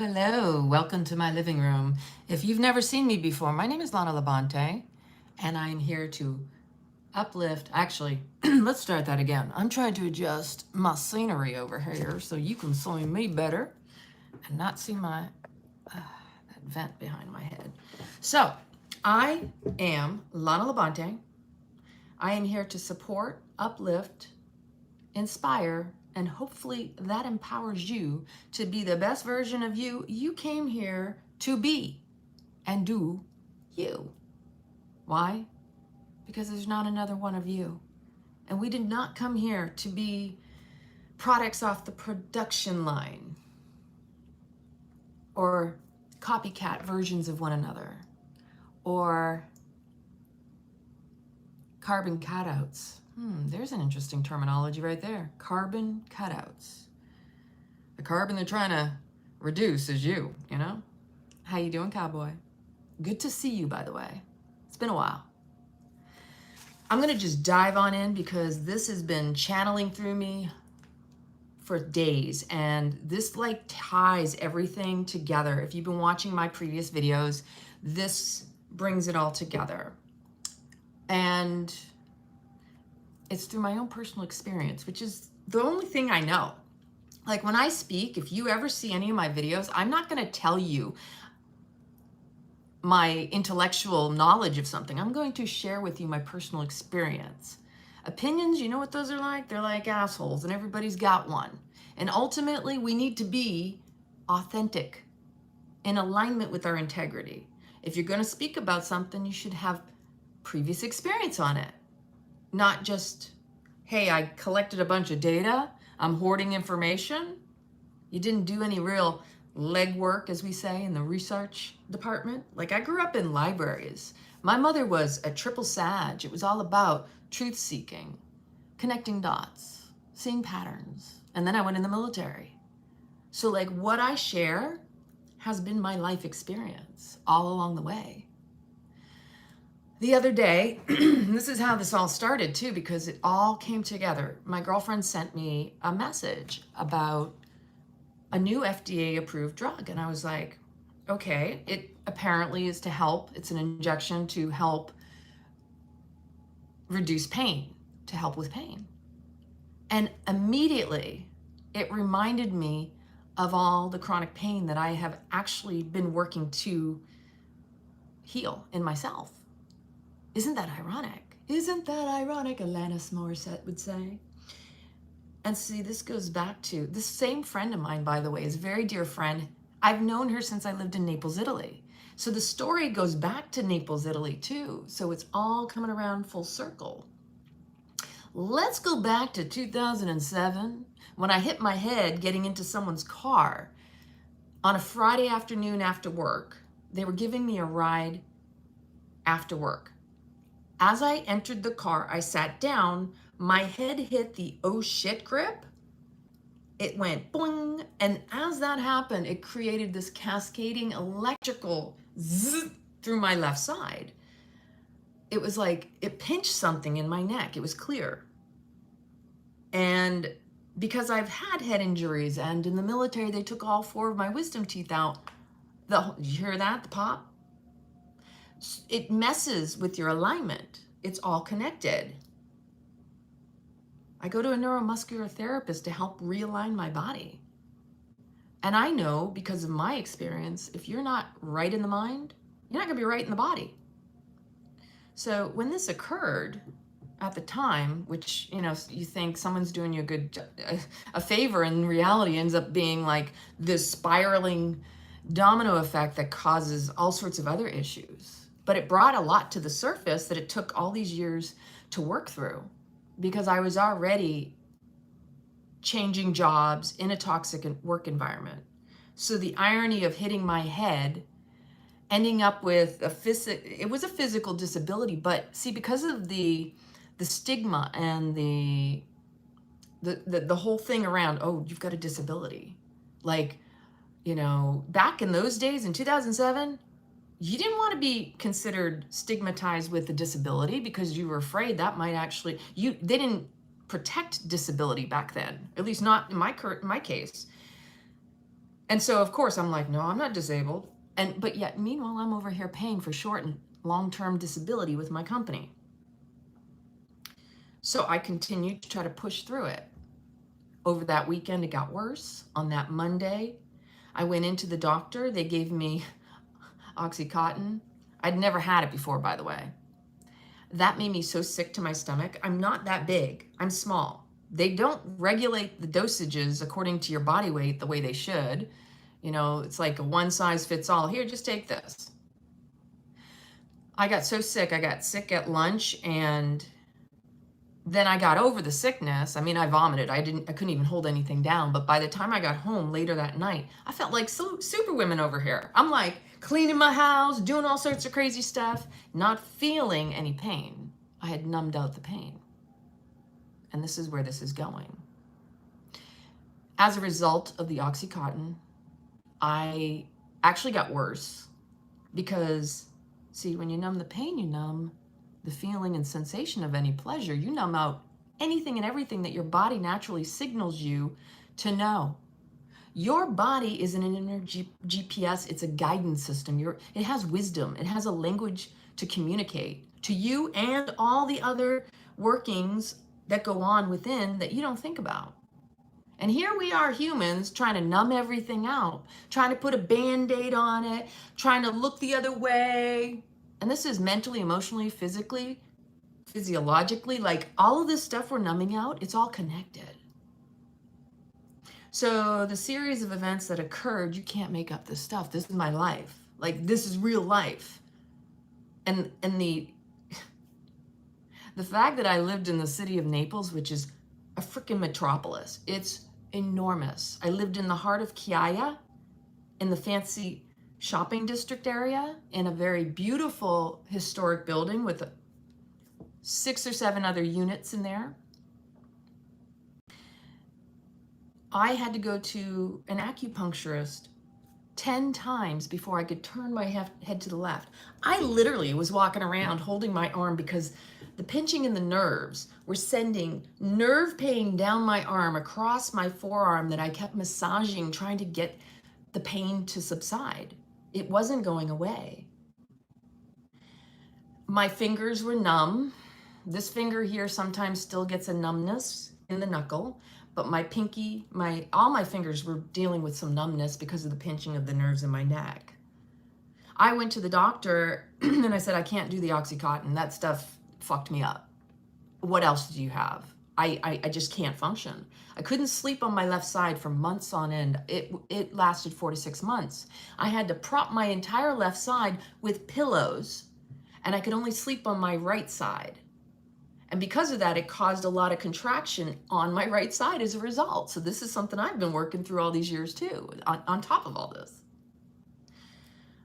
Hello, welcome to my living room. If you've never seen me before, my name is Lana Labonte, and I'm here to uplift. Actually, let's start that again. I'm trying to adjust my scenery over here so you can see me better and not see my that vent behind my head. So, I am Lana Labonte. I am here to support, uplift, inspire, and hopefully that empowers you to be the best version of you you came here to be and do you. Why? Because there's not another one of you. And we did not come here to be products off the production line or copycat versions of one another or carbon cutouts. There's an interesting terminology right there. Carbon cutouts. The carbon they're trying to reduce is you, you know? How you doing, cowboy? Good to see you, by the way. It's been a while. I'm gonna just dive on in because this has been channeling through me for days, and this like ties everything together. If you've been watching my previous videos, this brings it all together. And it's through my own personal experience, which is the only thing I know. Like when I speak, if you ever see any of my videos, I'm not gonna tell you my intellectual knowledge of something. I'm going to share with you my personal experience. Opinions, you know what those are like? They're like assholes, and everybody's got one. And ultimately, we need to be authentic, in alignment with our integrity. If you're gonna speak about something, you should have previous experience on it. Not just, hey, I collected a bunch of data, I'm hoarding information. You didn't do any real legwork, as we say, in the research department. Like I grew up in libraries. My mother was a triple Sag. It was all about truth seeking, connecting dots, seeing patterns. And then I went in the military. So like what I share has been my life experience all along the way. The other day, this is how this all started too, because it all came together. My girlfriend sent me a message about a new FDA approved drug. And I was like, okay, it apparently is to help. It's an injection to help reduce pain, to help with pain. And immediately it reminded me of all the chronic pain that I have actually been working to heal in myself. Isn't that ironic? Isn't that ironic, Alanis Morissette would say? And see, this goes back to this same friend of mine, by the way, is a very dear friend. I've known her since I lived in Naples, Italy. So the story goes back to Naples, Italy too. So it's all coming around full circle. Let's go back to 2007 when I hit my head getting into someone's car on a Friday afternoon after work. They were giving me a ride after work. As I entered the car, I sat down, my head hit the oh shit grip. It went boing, and as that happened, it created this cascading electrical zzz through my left side. It was like, it pinched something in my neck. It was clear. And because I've had head injuries, and in the military, they took all 4 of my wisdom teeth out. You hear that, the pop? It messes with your alignment. It's all connected. I go to a neuromuscular therapist to help realign my body. And I know because of my experience, if you're not right in the mind, you're not gonna be right in the body. So when this occurred at the time, which, you know, you think someone's doing you a favor, and in reality ends up being like this spiraling domino effect that causes all sorts of other issues. But it brought a lot to the surface that it took all these years to work through, because I was already changing jobs in a toxic work environment. So the irony of hitting my head, ending up with it was a physical disability, but see, because of the stigma and the whole thing around, oh, you've got a disability. Like, you know, back in those days in 2007, you didn't want to be considered stigmatized with a disability because you were afraid that might actually, they didn't protect disability back then, at least not in my case. And so, of course, I'm like, no, I'm not disabled. But yet, meanwhile, I'm over here paying for short and long-term disability with my company. So I continued to try to push through it. Over that weekend, it got worse. On that Monday, I went into the doctor. They gave me OxyContin. I'd never had it before, by the way. That made me so sick to my stomach. I'm not that big. I'm small. They don't regulate the dosages according to your body weight the way they should. You know, it's like a one size fits all. Here, just take this. I got so sick. I got sick at lunch, and then I got over the sickness. I mean, I vomited. I couldn't even hold anything down. But by the time I got home later that night, I felt like superwoman over here. I'm like cleaning my house, doing all sorts of crazy stuff, not feeling any pain. I had numbed out the pain. And this is where this is going. As a result of the OxyContin, I actually got worse because, see, when you numb the pain, you numb the feeling and sensation of any pleasure. You numb out anything and everything that your body naturally signals you to know. Your body is an inner GPS. It's a guidance system. It has wisdom. It has a language to communicate to you and all the other workings that go on within that you don't think about. And here we are, humans, trying to numb everything out, trying to put a Band-Aid on it, trying to look the other way. And this is mentally, emotionally, physically, physiologically, like all of this stuff we're numbing out, it's all connected. So the series of events that occurred, you can't make up this stuff. This is my life. Like, this is real life. And the fact that I lived in the city of Naples, which is a freaking metropolis, it's enormous. I lived in the heart of 𝐔𝐬, in the fancy shopping district area, in a very beautiful historic building with 6 or 7 other units in there. I had to go to an acupuncturist 10 times before I could turn my head to the left. I literally was walking around holding my arm because the pinching in the nerves were sending nerve pain down my arm, across my forearm, that I kept massaging, trying to get the pain to subside. It wasn't going away. My fingers were numb. This finger here sometimes still gets a numbness in the knuckle, but my pinky, all my fingers were dealing with some numbness because of the pinching of the nerves in my neck. I went to the doctor and I said, I can't do the OxyContin. That stuff fucked me up. What else do you have? I just can't function. I couldn't sleep on my left side for months on end. It lasted 4 to 6 months. I had to prop my entire left side with pillows, and I could only sleep on my right side. And because of that, it caused a lot of contraction on my right side as a result. So this is something I've been working through all these years too, on top of all this.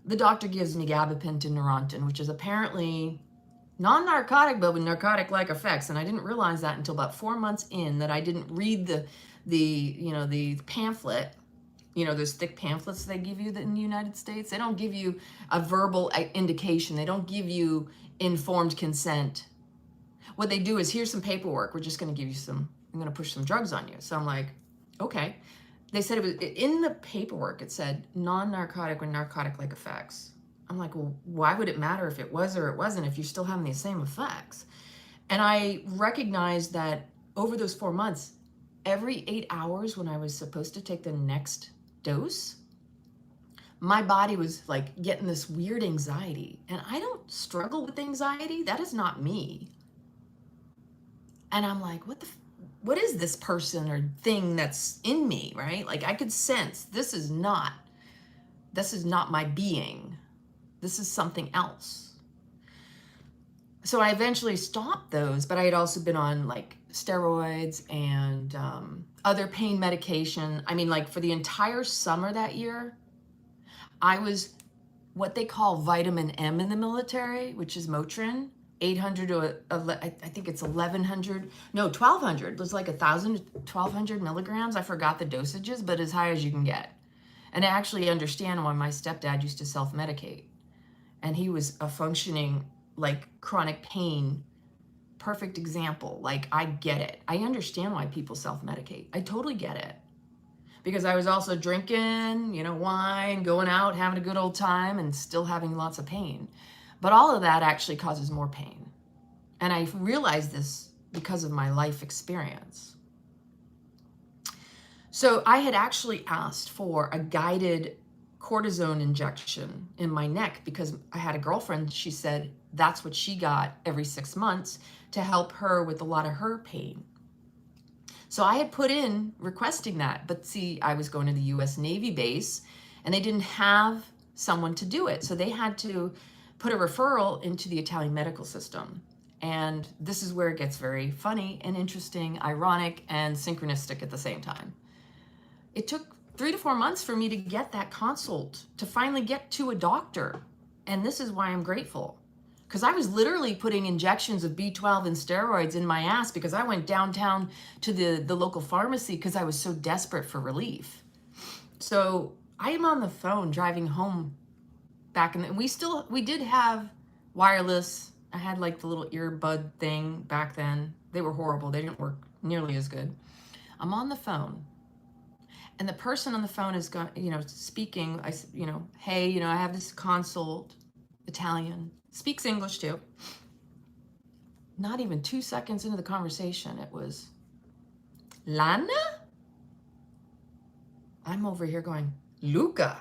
The doctor gives me gabapentin Neurontin, which is apparently non-narcotic, but with narcotic-like effects. And I didn't realize that until about 4 months in, that I didn't read the pamphlet. You know, those thick pamphlets they give you in the United States. They don't give you a verbal indication. They don't give you informed consent. What they do is, here's some paperwork. We're just going to give you I'm going to push some drugs on you. So I'm like, okay. They said it was in the paperwork. It said non-narcotic or narcotic-like effects. I'm like, well, why would it matter if it was or it wasn't if you're still having the same effects? And I recognized that over those 4 months, every 8 hours when I was supposed to take the next dose, my body was like getting this weird anxiety. And I don't struggle with anxiety. That is not me. And I'm like, what is this person or thing that's in me, right? Like, I could sense this is not my being. This is something else. So I eventually stopped those, but I had also been on like steroids and other pain medication. I mean, like for the entire summer that year, I was what they call vitamin M in the military, which is Motrin, 800 to, I think it's 1100, no, 1200. It was like 1,000 to 1200 milligrams. I forgot the dosages, but as high as you can get. And I actually understand why my stepdad used to self-medicate. And he was a functioning, like, chronic pain, perfect example. Like, I get it. I understand why people self-medicate. I totally get it. because I was also drinking, you know, wine, going out, having a good old time, and still having lots of pain. But all of that actually causes more pain. And I realized this because of my life experience. So I had actually asked for a guided cortisone injection in my neck because I had a girlfriend, she said that's what she got every 6 months to help her with a lot of her pain. So I had put in requesting that, but see, I was going to the US Navy base and they didn't have someone to do it. So they had to put a referral into the Italian medical system. And this is where it gets very funny and interesting, ironic and synchronistic at the same time. It took 3 to 4 months for me to get that consult, to finally get to a doctor. And this is why I'm grateful. Because I was literally putting injections of B12 and steroids in my ass because I went downtown to the local pharmacy because I was so desperate for relief. So I am on the phone driving home back in the, we did have wireless. I had like the little earbud thing back then. They were horrible. They didn't work nearly as good. I'm on the phone. And the person on the phone is going, you know, speaking, you know, hey, you know, I have this consult, Italian, speaks English too. Not even 2 seconds into the conversation, it was, Lana? I'm over here going, Luca.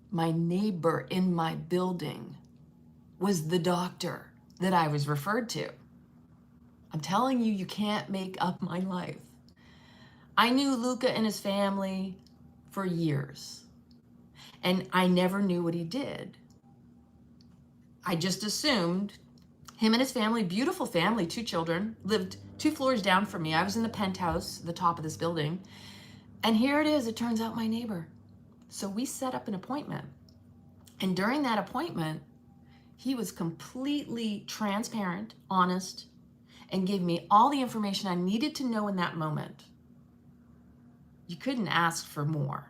My neighbor in my building was the doctor that I was referred to. I'm telling you, you can't make up my life. I knew Luca and his family for years, and I never knew what he did. I just assumed him and his family, beautiful family, 2 children, lived 2 floors down from me. I was in the penthouse, the top of this building, and here it is, it turns out my neighbor. So we set up an appointment, and during that appointment, he was completely transparent, honest, and gave me all the information I needed to know in that moment. You couldn't ask for more.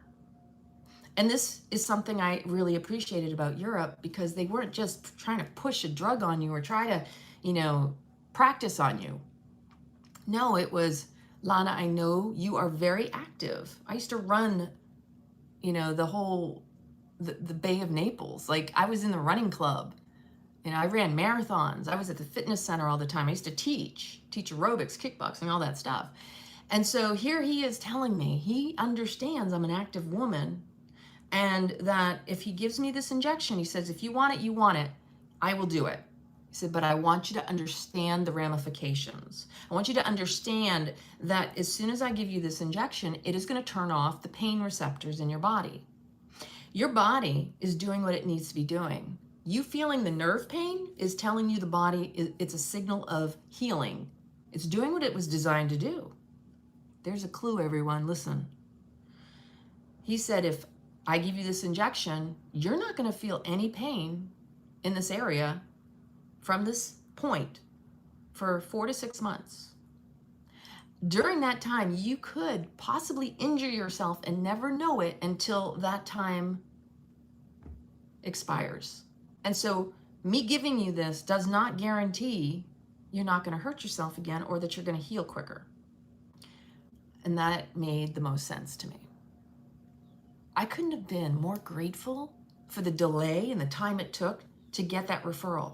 And this is something I really appreciated about Europe because they weren't just trying to push a drug on you or try to, you know, practice on you. No, it was, Lana, I know you are very active. I used to run, you know, the Bay of Naples. Like I was in the running club. You know, I ran marathons. I was at the fitness center all the time. I used to teach aerobics, kickboxing, all that stuff. And so here he is telling me he understands I'm an active woman and that if he gives me this injection, he says, if you want it, you want it, I will do it. He said, but I want you to understand the ramifications. I want you to understand that as soon as I give you this injection, it is going to turn off the pain receptors in your body. Your body is doing what it needs to be doing. You feeling the nerve pain is telling you the body, it's a signal of healing. It's doing what it was designed to do. There's a clue, everyone, listen. He said, if I give you this injection, you're not going to feel any pain in this area from this point for 4 to 6 months. During that time, you could possibly injure yourself and never know it until that time expires. And so me giving you this does not guarantee you're not going to hurt yourself again or that you're going to heal quicker. And that made the most sense to me. I couldn't have been more grateful for the delay and the time it took to get that referral.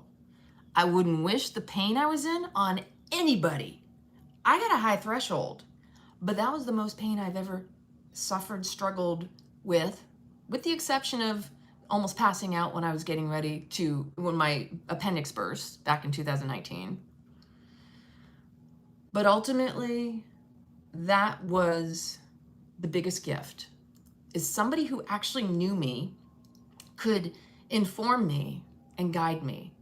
I wouldn't wish the pain I was in on anybody. I got a high threshold, but that was the most pain I've ever suffered, struggled with the exception of almost passing out when I was getting ready when my appendix burst back in 2019. But ultimately, that was the biggest gift, is somebody who actually knew me could inform me and guide me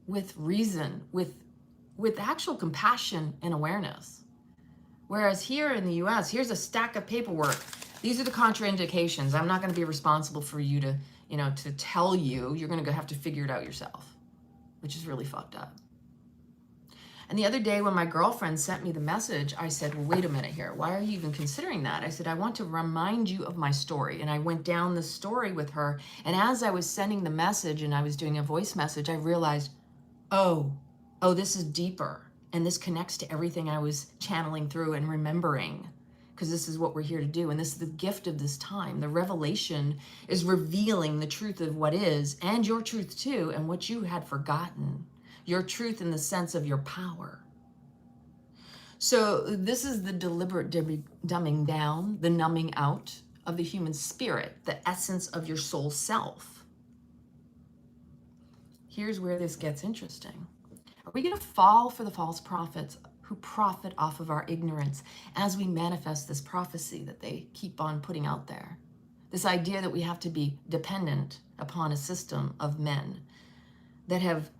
with reason, with actual compassion and awareness. Whereas here in the US, here's a stack of paperwork. These are the contraindications. I'm not going to be responsible for you to, to tell you. You're going to have to figure it out yourself, which is really fucked up. And the other day when my girlfriend sent me the message, I said, well, wait a minute here. Why are you even considering that? I said, I want to remind you of my story. And I went down the story with her. And as I was sending the message and I was doing a voice message, I realized, oh, this is deeper. And this connects to everything I was channeling through and remembering. because this is what we're here to do. And this is the gift of this time. The revelation is revealing the truth of what is, and your truth too, and what you had forgotten. Your truth in the sense of your power. So this is the deliberate dumbing down, the numbing out of the human spirit, the essence of your soul self. Here's where this gets interesting. Are we going to fall for the false prophets who profit off of our ignorance as we manifest this prophecy that they keep on putting out there? This idea that we have to be dependent upon a system of men that have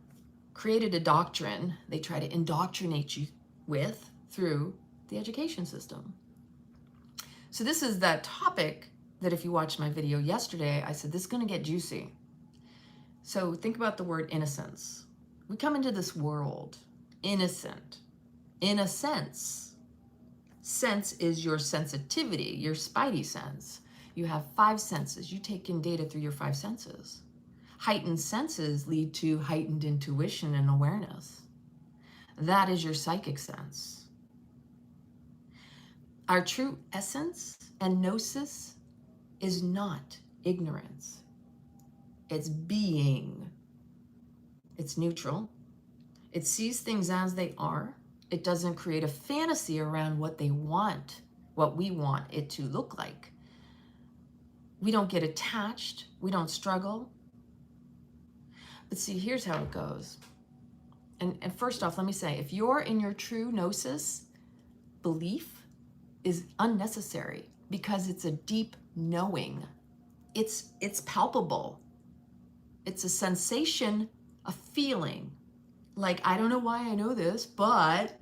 created a doctrine they try to indoctrinate you with through the education system. So this is that topic that if you watched my video yesterday, I said this is going to get juicy. So think about the word innocence. We come into this world innocent, in a sense. Sense is your sensitivity, your spidey sense. You have 5 senses. You take in data through your 5 senses. Heightened senses lead to heightened intuition and awareness. That is your psychic sense. Our true essence and gnosis is not ignorance. It's being. It's neutral. It sees things as they are. It doesn't create a fantasy around what they want, what we want it to look like. We don't get attached. We don't struggle. But see, here's how it goes. And first off, let me say, if you're in your true gnosis, belief is unnecessary because it's a deep knowing. It's palpable. It's a sensation, a feeling. Like, I don't know why I know this, but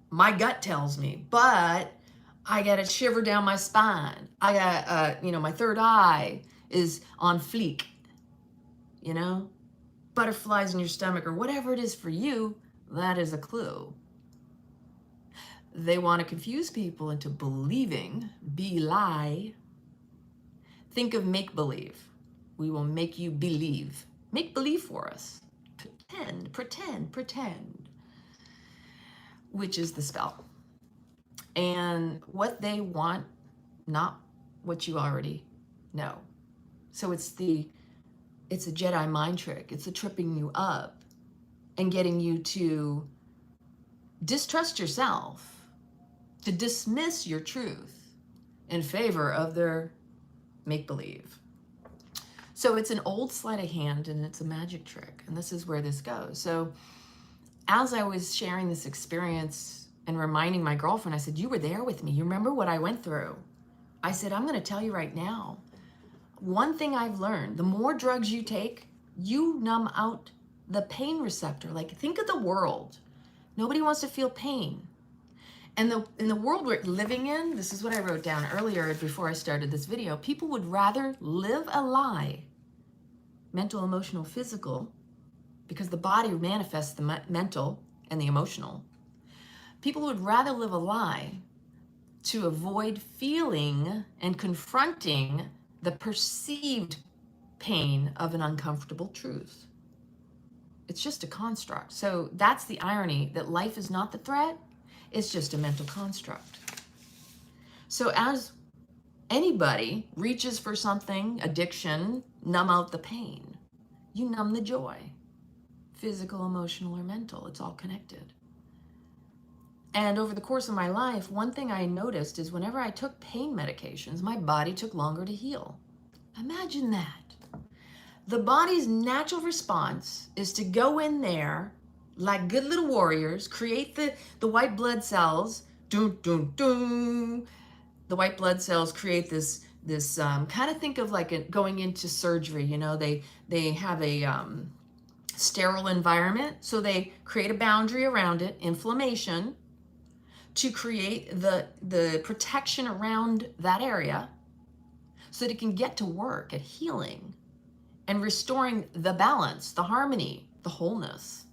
my gut tells me, but I got a shiver down my spine. I got, my third eye is on fleek, butterflies in your stomach or whatever it is for you, that is a clue. They want to confuse people into believing, lie. Think of make-believe. We will make you believe. Make believe for us. Pretend. Which is the spell. And what they want, not what you already know. So it's a Jedi mind trick. It's a tripping you up and getting you to distrust yourself, to dismiss your truth in favor of their make-believe. So it's an old sleight of hand and it's a magic trick. And this is where this goes. So as I was sharing this experience and reminding my girlfriend, I said, you were there with me. You remember what I went through? I said, I'm going to tell you right now. One thing I've learned, the more drugs you take, you numb out the pain receptor. Like, think of the world. Nobody wants to feel pain. And in the world we're living in, this is what I wrote down earlier before I started this video, people would rather live a lie, mental, emotional, physical, because the body manifests the mental and the emotional. People would rather live a lie to avoid feeling and confronting the perceived pain of an uncomfortable truth. It's just a construct. So that's the irony, that life is not the threat. It's just a mental construct. So as anybody reaches for something, addiction, numb out the pain, you numb the joy. Physical, emotional, or mental, it's all connected. And over the course of my life, one thing I noticed is whenever I took pain medications, my body took longer to heal. Imagine that. The body's natural response is to go in there like good little warriors, create the white blood cells. Dun, dun, dun. The white blood cells create this kind of, think of like going into surgery. They have a sterile environment, so they create a boundary around it, inflammation, to create the protection around that area so that it can get to work at healing and restoring the balance, the harmony, the wholeness.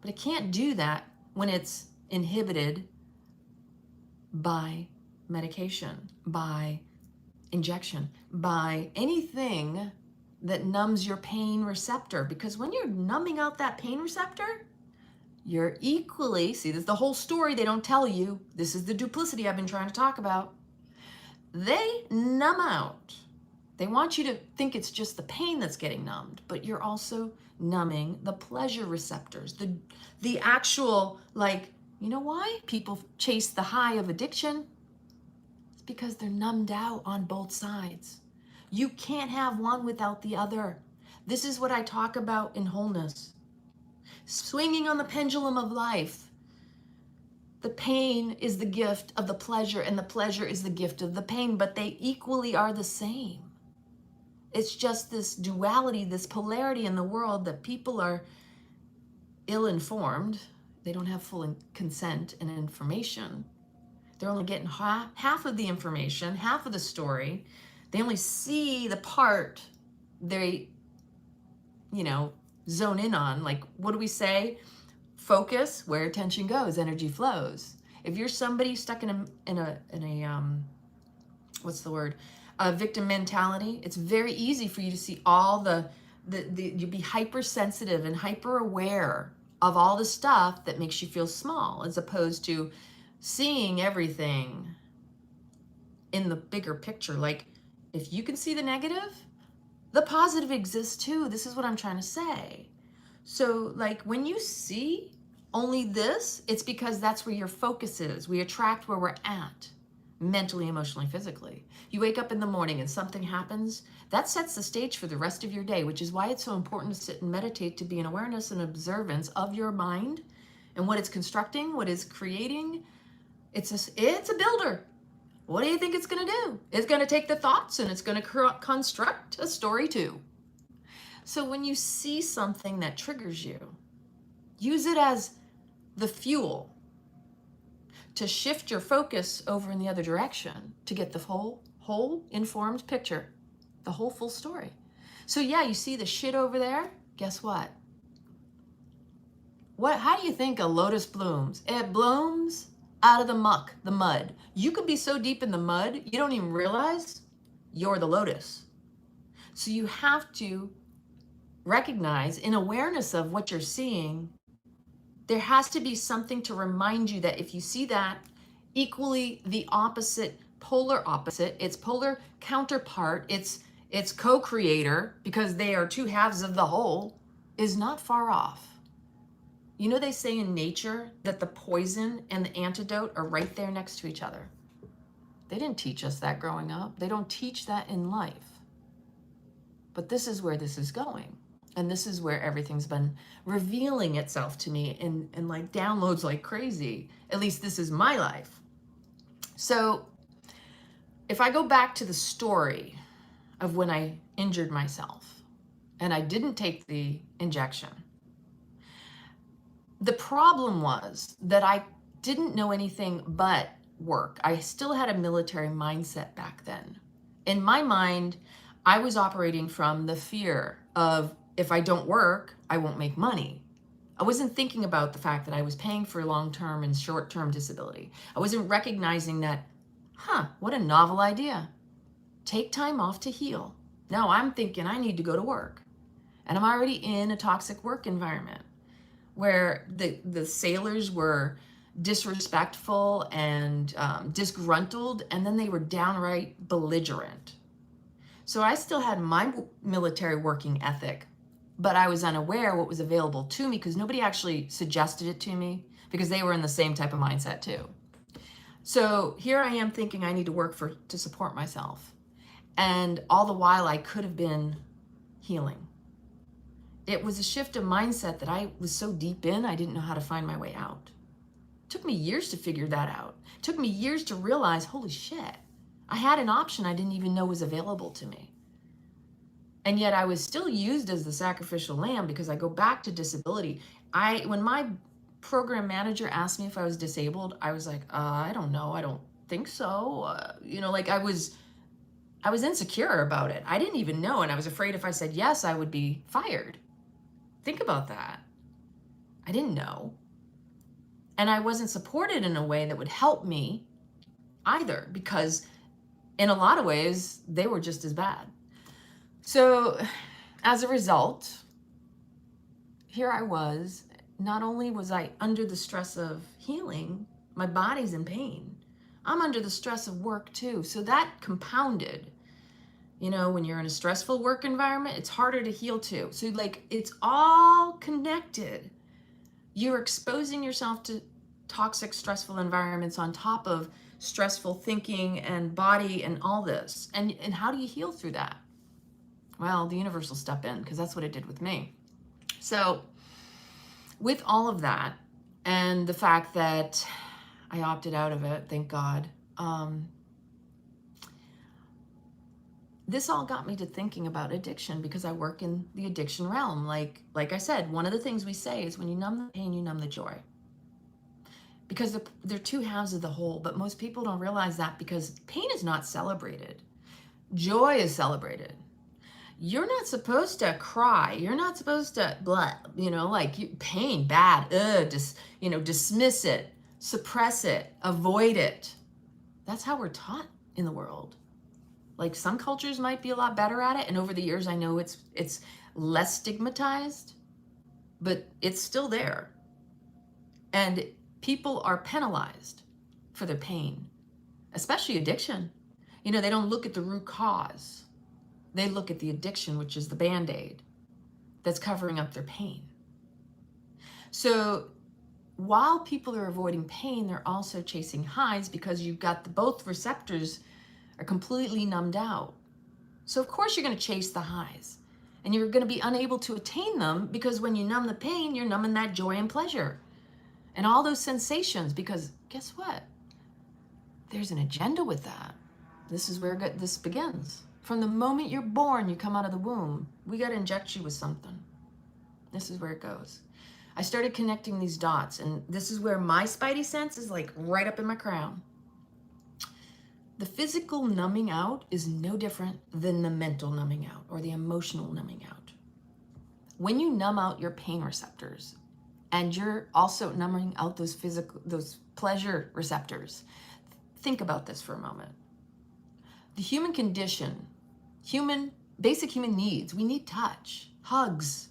But it can't do that when it's inhibited by medication, by injection, by anything that numbs your pain receptor. Because when you're numbing out that pain receptor, you're equally, see, this is the whole story they don't tell you. This is the duplicity I've been trying to talk about. They numb out. They want you to think it's just the pain that's getting numbed, but you're also numbing the pleasure receptors, the actual, like, you know why people chase the high of addiction? It's because they're numbed out on both sides. You can't have one without the other. This is what I talk about in wholeness. Swinging on the pendulum of life. The pain is the gift of the pleasure, and the pleasure is the gift of the pain, but they equally are the same. It's just this duality, this polarity in the world that people are ill-informed. They don't have full consent and information. They're only getting half of the information, half of the story. They only see the part they, zone in on. Like, what do we say? Focus, where attention goes, energy flows. If you're somebody stuck in a what's the word? A victim mentality, it's very easy for you to see all you'll be hypersensitive and hyper aware of all the stuff that makes you feel small, as opposed to seeing everything in the bigger picture. Like, if you can see the negative, the positive exists too. This is what I'm trying to say. So, like, when you see only this, it's because that's where your focus is. We attract where we're at, mentally, emotionally, physically. You wake up in the morning and something happens, that sets the stage for the rest of your day, which is why it's so important to sit and meditate, to be in awareness and observance of your mind and what it's constructing, what it's creating. It's a builder. What do you think it's going to do? It's going to take the thoughts and it's going to construct a story too. So when you see something that triggers you, use it as the fuel to shift your focus over in the other direction, to get the whole informed picture, the whole full story. So yeah, you see the shit over there? Guess what? How do you think a lotus blooms? It blooms out of the muck, the mud. You could be so deep in the mud, you don't even realize you're the lotus. So you have to recognize, in awareness of what you're seeing, there has to be something to remind you that if you see that, equally the opposite, polar opposite, its polar counterpart, its co-creator, because they are two halves of the whole, is not far off. You know, they say in nature that the poison and the antidote are right there next to each other. They didn't teach us that growing up. They don't teach that in life. But this is where this is going. And this is where everything's been revealing itself to me and like downloads like crazy. At least this is my life. So if I go back to the story of when I injured myself and I didn't take the injection, the problem was that I didn't know anything but work. I still had a military mindset back then. In my mind, I was operating from the fear of, if I don't work, I won't make money. I wasn't thinking about the fact that I was paying for long-term and short-term disability. I wasn't recognizing that, what a novel idea. Take time off to heal. Now I'm thinking I need to go to work. And I'm already in a toxic work environment where the sailors were disrespectful and disgruntled, and then they were downright belligerent. So I still had my military working ethic, but I was unaware what was available to me because nobody actually suggested it to me because they were in the same type of mindset too. So here I am thinking I need to work to support myself. And all the while I could have been healing. It was a shift of mindset that I was so deep in, I didn't know how to find my way out. It took me years to figure that out. It took me years to realize, holy shit, I had an option I didn't even know was available to me. And yet I was still used as the sacrificial lamb because I go back to disability. When my program manager asked me if I was disabled, I was like, I don't know. I don't think so. I was insecure about it. I didn't even know. And I was afraid if I said yes, I would be fired. Think about that. I didn't know. And I wasn't supported in a way that would help me either, because in a lot of ways, they were just as bad. So as a result, here I was not only was I under the stress of healing, my body's in pain. I'm under the stress of work too. So that compounded, you know, when you're in a stressful work environment, it's harder to heal too. So like, it's all connected. You're exposing yourself to toxic, stressful environments on top of stressful thinking and body and all this. And how do you heal through that? Well, the universe will step in, because that's what it did with me. So with all of that, and the fact that I opted out of it, thank God, this all got me to thinking about addiction, because I work in the addiction realm. Like I said, one of the things we say is when you numb the pain, you numb the joy. Because they're two halves of the whole, but most people don't realize that, because pain is not celebrated. Joy is celebrated. You're not supposed to cry. You're not supposed to, blah, you know, like pain, bad, you know, dismiss it, suppress it, avoid it. That's how we're taught in the world. Like some cultures might be a lot better at it. And over the years, I know it's less stigmatized, but it's still there. And people are penalized for their pain, especially addiction. You know, they don't look at the root cause. They look at the addiction, which is the Band-Aid that's covering up their pain. So while people are avoiding pain, they're also chasing highs, because you've got both receptors are completely numbed out. So of course you're going to chase the highs, and you're going to be unable to attain them, because when you numb the pain, you're numbing that joy and pleasure and all those sensations, because guess what? There's an agenda with that. This is where this begins. From the moment you're born, you come out of the womb, we got to inject you with something. This is where it goes. I started connecting these dots, and this is where my spidey sense is like right up in my crown. The physical numbing out is no different than the mental numbing out or the emotional numbing out. When you numb out your pain receptors, and you're also numbing out those pleasure receptors, think about this for a moment. The human condition, basic human needs, we need touch, hugs.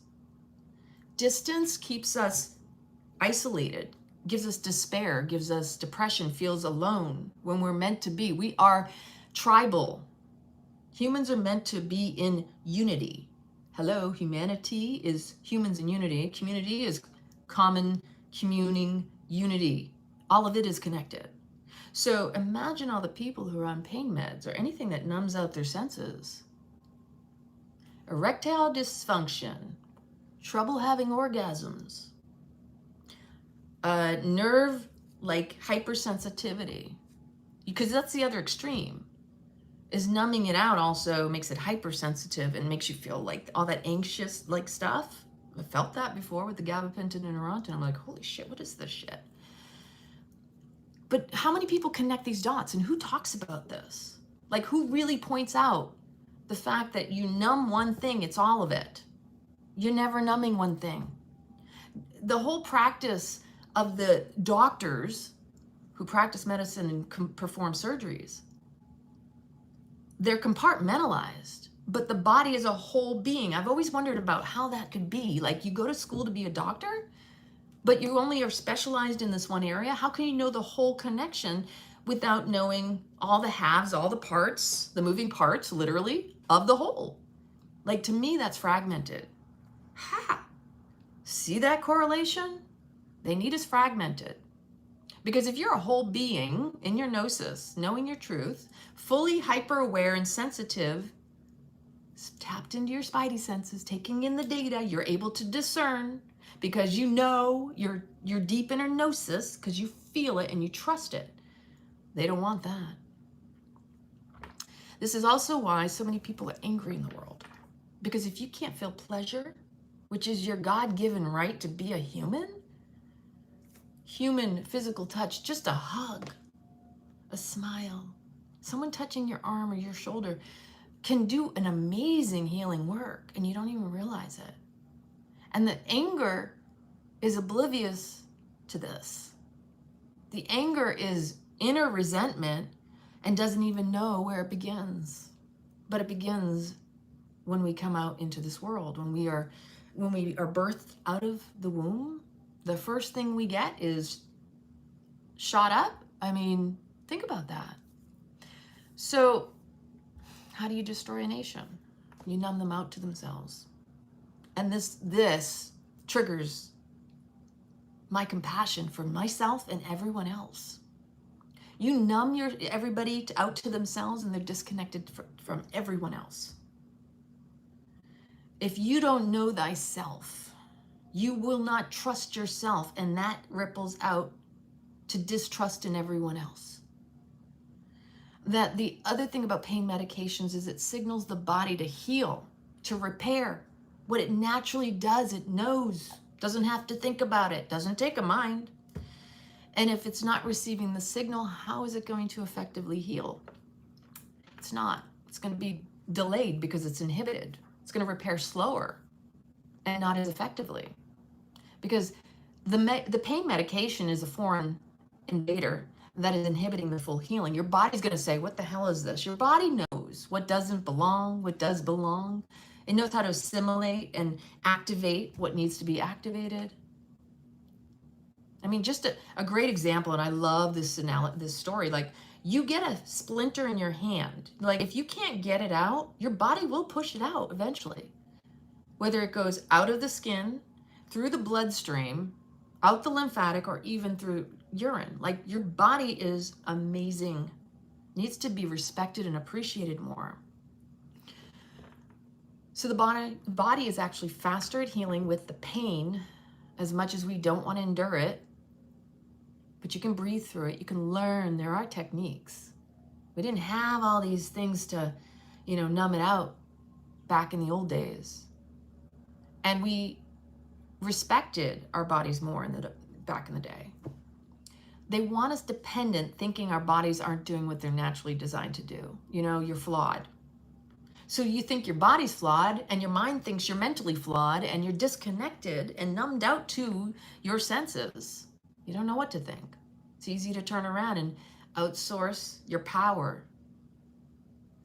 Distance keeps us isolated, gives us despair, gives us depression, feels alone when we're meant to be. We are tribal. Humans are meant to be in unity. Hello, humanity is humans in unity. Community is common, communing, unity. All of it is connected. So imagine all the people who are on pain meds or anything that numbs out their senses. Erectile dysfunction, trouble having orgasms, nerve like hypersensitivity, because that's the other extreme, is numbing it out also makes it hypersensitive and makes you feel like all that anxious like stuff. I felt that before with the gabapentin and Neurontin. I'm like, holy shit, what is this shit? But how many people connect these dots, and who talks about this? Like, who really points out the fact that you numb one thing, it's all of it. You're never numbing one thing. The whole practice of the doctors who practice medicine and perform surgeries, they're compartmentalized, but the body is a whole being. I've always wondered about how that could be. Like, you go to school to be a doctor, but you only are specialized in this one area. How can you know the whole connection without knowing all the halves, all the parts, the moving parts, literally, of the whole? Like, to me, that's fragmented. Ha! See that correlation? They need us fragmented. Because if you're a whole being in your gnosis, knowing your truth, fully hyper-aware and sensitive, tapped into your spidey senses, taking in the data, you're able to discern, because you know you're deep in a gnosis, because you feel it and you trust it. They don't want that. This is also why so many people are angry in the world. Because if you can't feel pleasure, which is your God-given right to be a human physical touch, just a hug, a smile, someone touching your arm or your shoulder can do an amazing healing work, and you don't even realize it. And the anger is oblivious to this. The anger is inner resentment and doesn't even know where it begins. But it begins when we come out into this world, when we are birthed out of the womb. the first thing we get is shot up. I mean, think about that. So how do you destroy a nation? You numb them out to themselves. And this triggers my compassion for myself and everyone else. You numb everybody out to themselves, and they're disconnected from everyone else. If you don't know thyself, you will not trust yourself, and that ripples out to distrust in everyone else. That the other thing about pain medications is it signals the body to heal, to repair. What it naturally does, it knows. Doesn't have to think about it. Doesn't take a mind. And if it's not receiving the signal, how is it going to effectively heal? It's not. It's going to be delayed because it's inhibited. It's going to repair slower and not as effectively. Because the pain medication is a foreign invader that is inhibiting the full healing. Your body's going to say, what the hell is this? Your body knows what doesn't belong, what does belong. It knows how to assimilate and activate what needs to be activated. I mean, just a great example, and I love this story. Like, you get a splinter in your hand. Like, if you can't get it out, your body will push it out eventually. Whether it goes out of the skin, through the bloodstream, out the lymphatic, or even through urine. Like, your body is amazing. Needs to be respected and appreciated more. So the body is actually faster at healing with the pain, as much as we don't want to endure it. But you can breathe through it. You can learn. There are techniques. We didn't have all these things to, numb it out back in the old days. And we respected our bodies more back in the day. They want us dependent, thinking our bodies aren't doing what they're naturally designed to do. You're flawed. So you think your body's flawed, and your mind thinks you're mentally flawed, and you're disconnected and numbed out to your senses. You don't know what to think. It's easy to turn around and outsource your power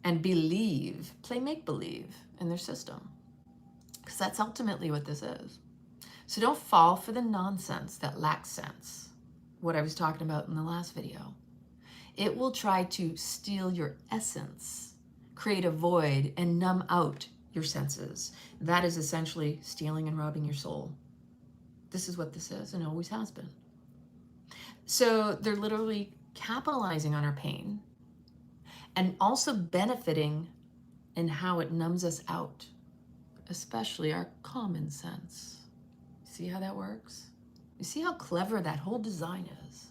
and play make-believe in their system. Because that's ultimately what this is. So don't fall for the nonsense that lacks sense. What I was talking about in the last video. It will try to steal your essence, create a void, and numb out your senses. That is essentially stealing and robbing your soul. This is what this is, and always has been. So they're literally capitalizing on our pain and also benefiting in how it numbs us out, especially our common sense. See how that works? You see how clever that whole design is?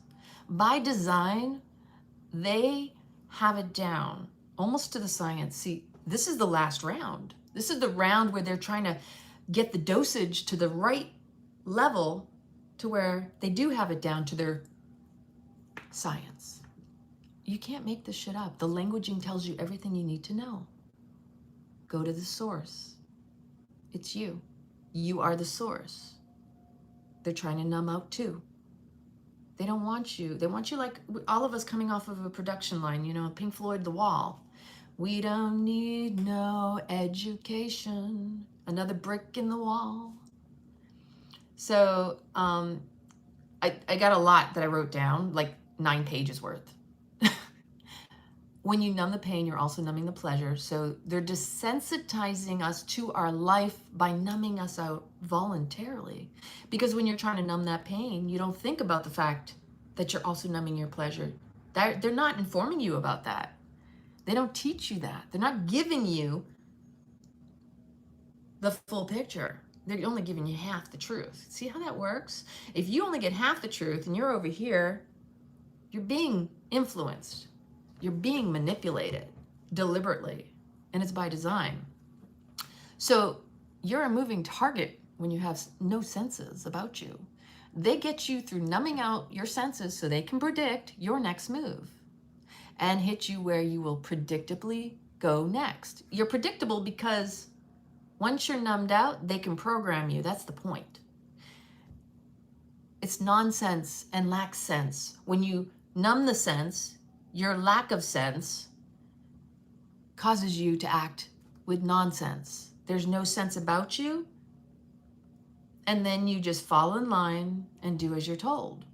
By design, they have it down almost to the science. See, this is the last round. This is the round where they're trying to get the dosage to the right level to where they do have it down to their science. You can't make this shit up. The languaging tells you everything you need to know. Go to the source. It's you. You are the source. They're trying to numb out too. They don't want you. They want you like all of us coming off of a production line, Pink Floyd, The Wall. We don't need no education. Another brick in the wall. So I got a lot that I wrote down, like 9 pages worth. When you numb the pain, you're also numbing the pleasure. So they're desensitizing us to our life by numbing us out voluntarily. Because when you're trying to numb that pain, you don't think about the fact that you're also numbing your pleasure. They're not informing you about that. They don't teach you that. They're not giving you the full picture. They're only giving you half the truth. See how that works? If you only get half the truth and you're over here, you're being influenced. You're being manipulated deliberately, and it's by design. So you're a moving target when you have no senses about you. They get you through numbing out your senses so they can predict your next move and hit you where you will predictably go next. You're predictable because once you're numbed out, they can program you. That's the point. It's nonsense and lacks sense. When you numb the sense, your lack of sense causes you to act with nonsense. There's no sense about you, And then you just fall in line and do as you're told.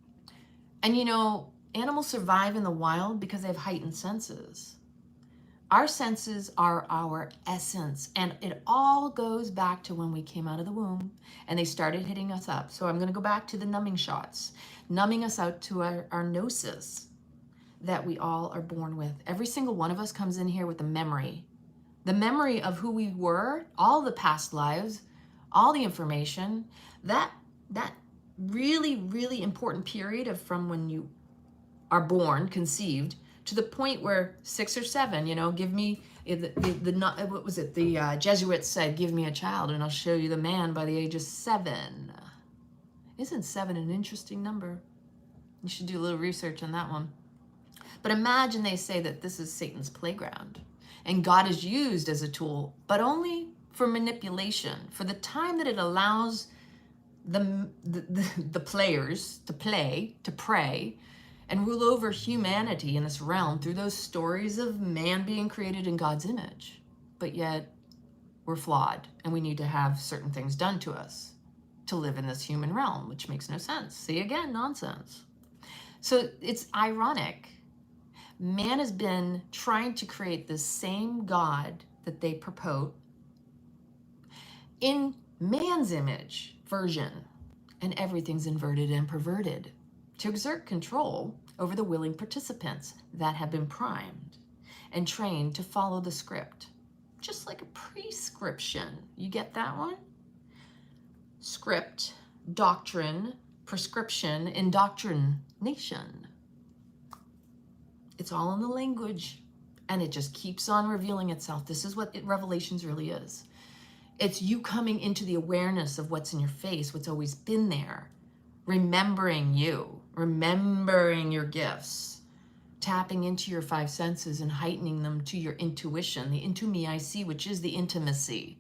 And you know, animals survive in the wild because they have heightened senses. Our senses are our essence, and it all goes back to when we came out of the womb and they started hitting us up. So I'm going to go back to the numbing shots, numbing us out to our gnosis that we all are born with. Every single one of us comes in here with a memory. The memory of who we were, all the past lives, all the information, that really, really important period of from when you are born, conceived, to the point where 6 or 7, you know, give me, what was it? The Jesuits said, give me a child and I'll show you the man by the age of 7. Isn't 7 an interesting number? You should do a little research on that one. But imagine they say that this is Satan's playground and God is used as a tool, but only for manipulation, for the time that it allows the players to play, to pray, and rule over humanity in this realm through those stories of man being created in God's image. But yet we're flawed and we need to have certain things done to us to live in this human realm, which makes no sense. See, again, nonsense. So it's ironic. Man has been trying to create the same God that they purport in man's image version, and everything's inverted and perverted to exert control over the willing participants that have been primed and trained to follow the script, just like a prescription. You get that one? Script, doctrine, prescription, indoctrination. It's all in the language, and it just keeps on revealing itself. This is what Revelations really is. It's you coming into the awareness of what's in your face, what's always been there, remembering you, remembering your gifts, tapping into your 5 senses and heightening them to your intuition, the into me I see, which is the intimacy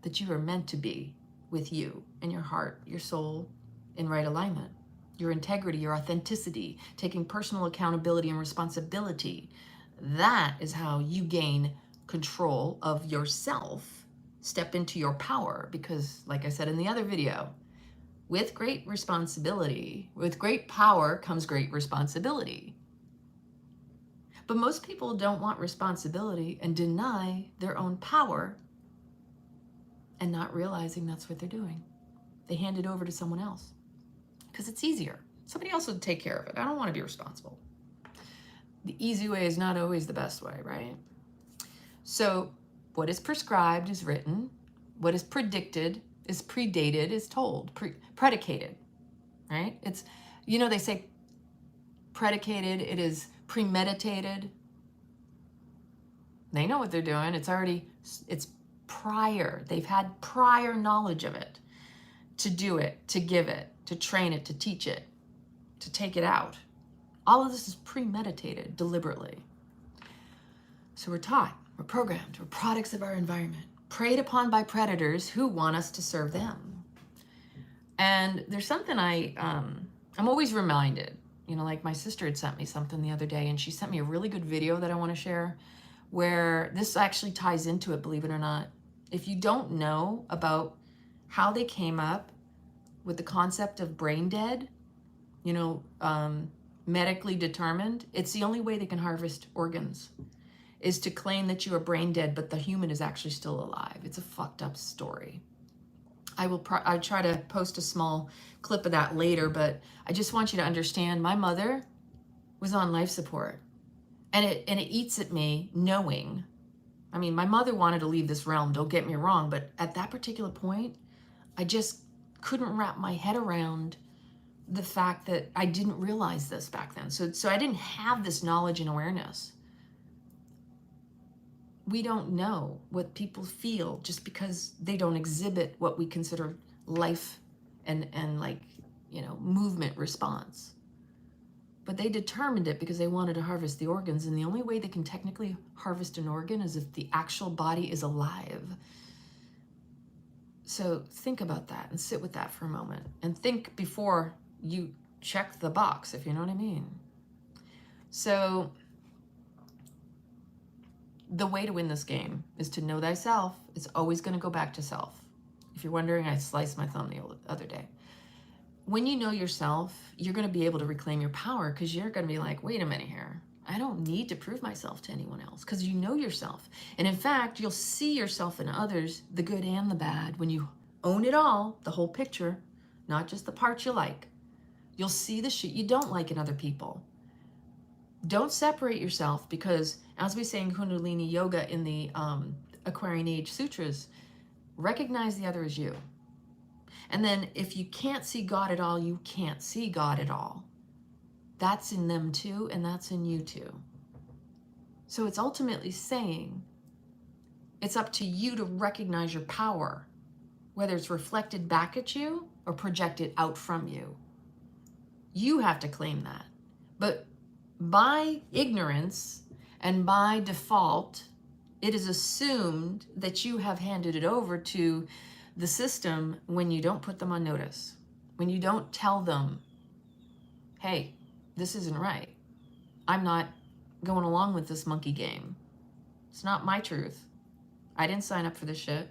that you are meant to be with you and your heart, your soul in right alignment, your integrity, your authenticity, taking personal accountability and responsibility. That is how you gain control of yourself. Step into your power, because like I said in the other video, with great responsibility, with great power comes great responsibility. But most people don't want responsibility and deny their own power, and not realizing that's what they're doing. They hand it over to someone else because it's easier. Somebody else will take care of it. I don't want to be responsible. The easy way is not always the best way, right? So what is prescribed is written. What is predicted is predated, is told, predicated, right? It's, you know, they say predicated, it is premeditated. They know what they're doing. It's already, it's prior. They've had prior knowledge of it, to do it, to give it, to train it, to teach it, to take it out. All of this is premeditated deliberately. So we're taught. We're programmed. We're products of our environment, preyed upon by predators who want us to serve them. And there's something I'm always reminded, you know, like my sister had sent me something the other day, and she sent me a really good video that I want to share, where this actually ties into it, believe it or not. If you don't know about how they came up with the concept of brain dead, you know, medically determined, it's the only way they can harvest organs, is to claim that you are brain dead, but the human is actually still alive. It's a fucked up story. I'll try to post a small clip of that later, but I just want you to understand, my mother was on life support, and it eats at me knowing, I mean, my mother wanted to leave this realm, don't get me wrong, but at that particular point, I just couldn't wrap my head around the fact that I didn't realize this back then. So I didn't have this knowledge and awareness. We don't know what people feel just because they don't exhibit what we consider life and like, you know, movement response. But they determined it because they wanted to harvest the organs, and the only way they can technically harvest an organ is if the actual body is alive. So think about that and sit with that for a moment, and think before you check the box, if you know what I mean. So the way to win this game is to know thyself. It's always going to go back to self. If you're wondering, I sliced my thumb the other day. When you know yourself, you're going to be able to reclaim your power, because you're going to be like, wait a minute here. I don't need to prove myself to anyone else, because you know yourself. And in fact, you'll see yourself in others, the good and the bad, when you own it all, the whole picture, not just the parts you like. You'll see the shit you don't like in other people. Don't separate yourself, because as we say in Kundalini Yoga in the Aquarian Age Sutras, recognize the other as you. And then if you can't see God at all, you can't see God at all. That's in them too, and that's in you too. So it's ultimately saying it's up to you to recognize your power, whether it's reflected back at you or projected out from you. You have to claim that. But by ignorance and by default, it is assumed that you have handed it over to the system when you don't put them on notice, when you don't tell them, hey, this isn't right. I'm not going along with this monkey game. It's not my truth. I didn't sign up for this shit.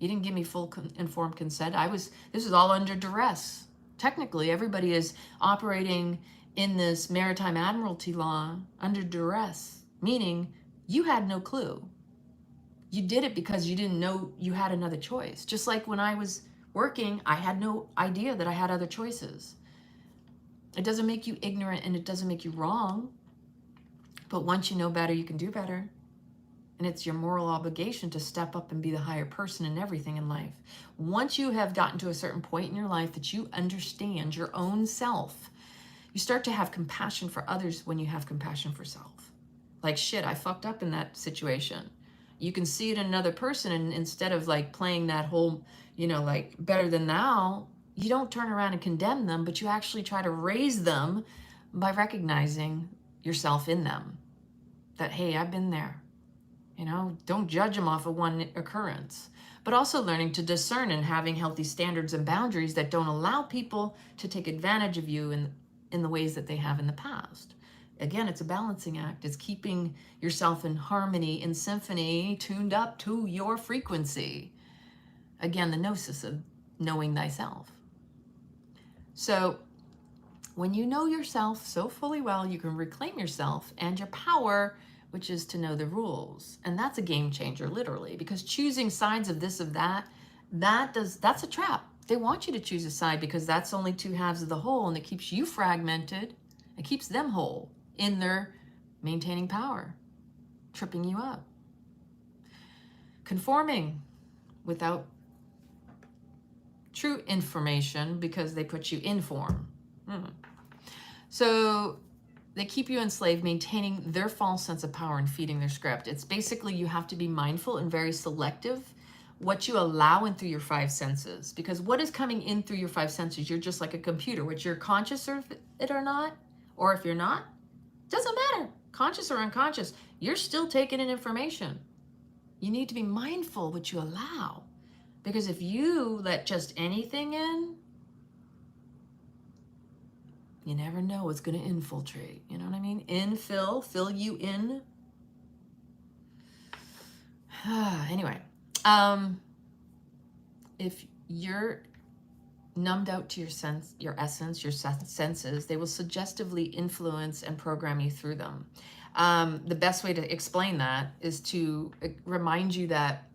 You didn't give me full informed consent. This is all under duress. Technically, everybody is operating in this maritime admiralty law under duress, meaning you had no clue. You did it because you didn't know you had another choice. Just like when I was working, I had no idea that I had other choices. It doesn't make you ignorant and it doesn't make you wrong. But once you know better, you can do better. And it's your moral obligation to step up and be the higher person in everything in life. Once you have gotten to a certain point in your life that you understand your own self, you start to have compassion for others when you have compassion for self. Like, shit, I fucked up in that situation. You can see it in another person, and instead of like playing that whole, like better than thou, you don't turn around and condemn them, but you actually try to raise them by recognizing yourself in them. That, hey, I've been there. Don't judge them off of one occurrence, but also learning to discern and having healthy standards and boundaries that don't allow people to take advantage of you in the ways that they have in the past. Again, it's a balancing act. It's keeping yourself in harmony, in symphony, tuned up to your frequency. Again, the gnosis of knowing thyself. So when you know yourself so fully well, you can reclaim yourself and your power, which is to know the rules. And that's a game changer, literally, because choosing sides of this, of that, that's a trap. They want you to choose a side because that's only two halves of the whole, and it keeps you fragmented. It keeps them whole in their maintaining power, tripping you up. Conforming without true information because they put you in form. So they keep you enslaved, maintaining their false sense of power and feeding their script. It's basically you have to be mindful and very selective what you allow in through your five senses, because what is coming in through your five senses, you're just like a computer, which you're conscious of it or not, or if you're not, doesn't matter, conscious or unconscious, you're still taking in information. You need to be mindful what you allow, because if you let just anything in, you never know what's going to infiltrate. You know what I mean? Fill you in. Anyway, if you're numbed out to your essence, your senses, they will suggestively influence and program you through them. The best way to explain that is to remind you that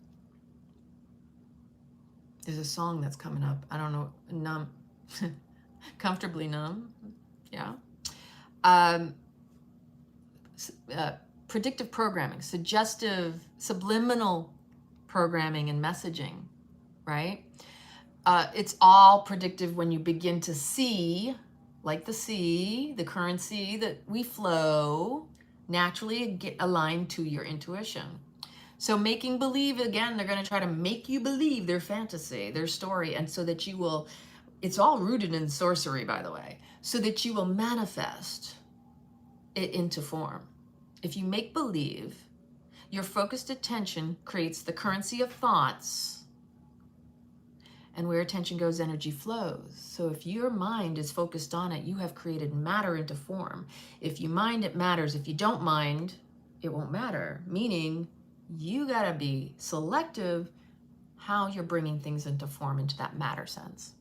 there's a song that's coming up. I don't know, Comfortably Numb. Yeah. Predictive programming, suggestive, subliminal programming and messaging, right? It's all predictive when you begin to see, like the sea, the currency that we flow, naturally get aligned to your intuition. So making believe, again, they're going to try to make you believe their fantasy, their story, and so that you will, it's all rooted in sorcery, by the way, so that you will manifest it into form. If you make believe, your focused attention creates the currency of thoughts, and where attention goes, energy flows. So if your mind is focused on it, you have created matter into form. If you mind, it matters. If you don't mind, it won't matter. Meaning, you gotta be selective how you're bringing things into form, into that matter sense.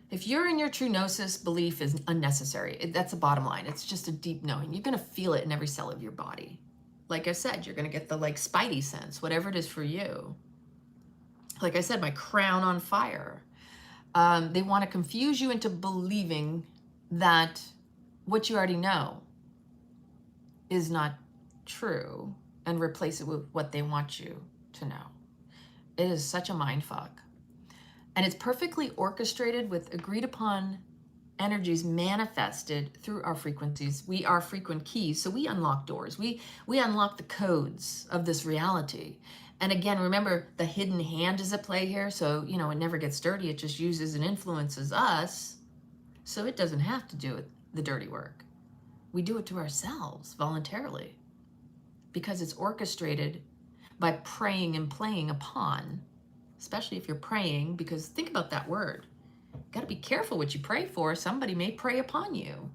If you're in your true gnosis, belief is unnecessary. That's the bottom line. It's just a deep knowing. You're going to feel it in every cell of your body. Like I said, you're going to get the like spidey sense, whatever it is for you. Like I said, my crown on fire. They want to confuse you into believing that what you already know is not true and replace it with what they want you to know. It is such a mind fuck. And it's perfectly orchestrated with agreed upon energies manifested through our frequencies. We are frequent keys, so we unlock doors. We unlock the codes of this reality. And again, remember, the hidden hand is at play here, so, you know, it never gets dirty. It just uses and influences us, so it doesn't have to do the dirty work. We do it to ourselves voluntarily because it's orchestrated by praying and playing upon, especially if you're praying, because think about that word. Got to be careful what you pray for. Somebody may prey upon you.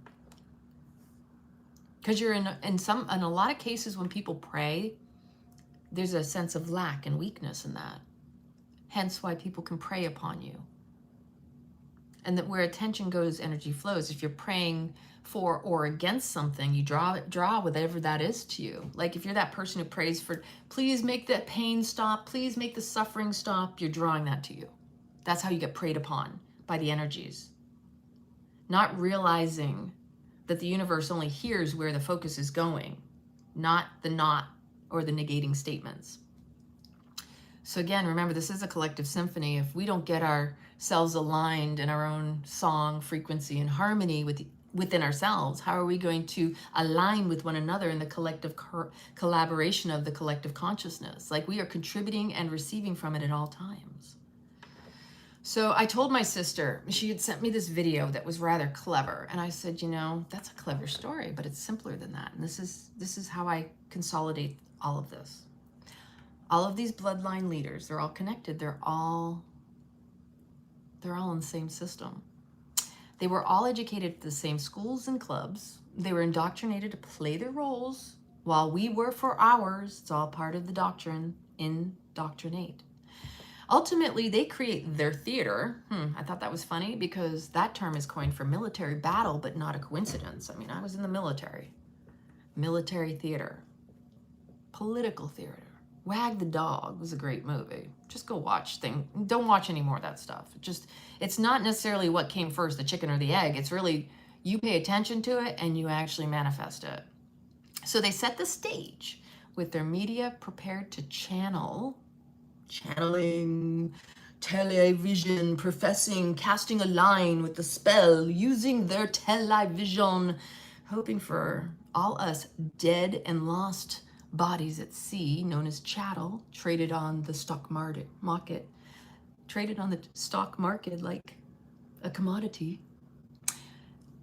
Because you're in a lot of cases when people pray, there's a sense of lack and weakness in that. Hence why people can prey upon you. And that where attention goes, energy flows. If you're praying for or against something, you draw whatever that is to you. Like if you're that person who prays for, please make that pain stop, please make the suffering stop, you're drawing that to you. That's how you get preyed upon by the energies. Not realizing that the universe only hears where the focus is going, not or the negating statements. So again, remember, this is a collective symphony. If we don't get ourselves aligned in our own song, frequency, and harmony within ourselves, how are we going to align with one another in the collective collaboration of the collective consciousness? Like we are contributing and receiving from it at all times. So I told my sister, she had sent me this video that was rather clever. And I said, you know, that's a clever story, but it's simpler than that. And this is how I consolidate all of this. All of these bloodline leaders, they're all connected. They're all in the same system. They were all educated at the same schools and clubs. They were indoctrinated to play their roles while we were for ours. It's all part of the doctrine, indoctrinate. Ultimately, they create their theater. I thought that was funny because that term is coined for military battle, but not a coincidence. I mean, I was in the military. Military theater. Political theater. Wag the Dog was a great movie. Just go watch things. Don't watch any more of that stuff. It's not necessarily what came first, the chicken or the egg. It's really, you pay attention to it and you actually manifest it. So they set the stage with their media prepared to channeling, television, professing, casting a line with the spell, using their television, hoping for all us dead and lost bodies at sea, known as chattel, traded on the stock market, traded on the stock market like a commodity.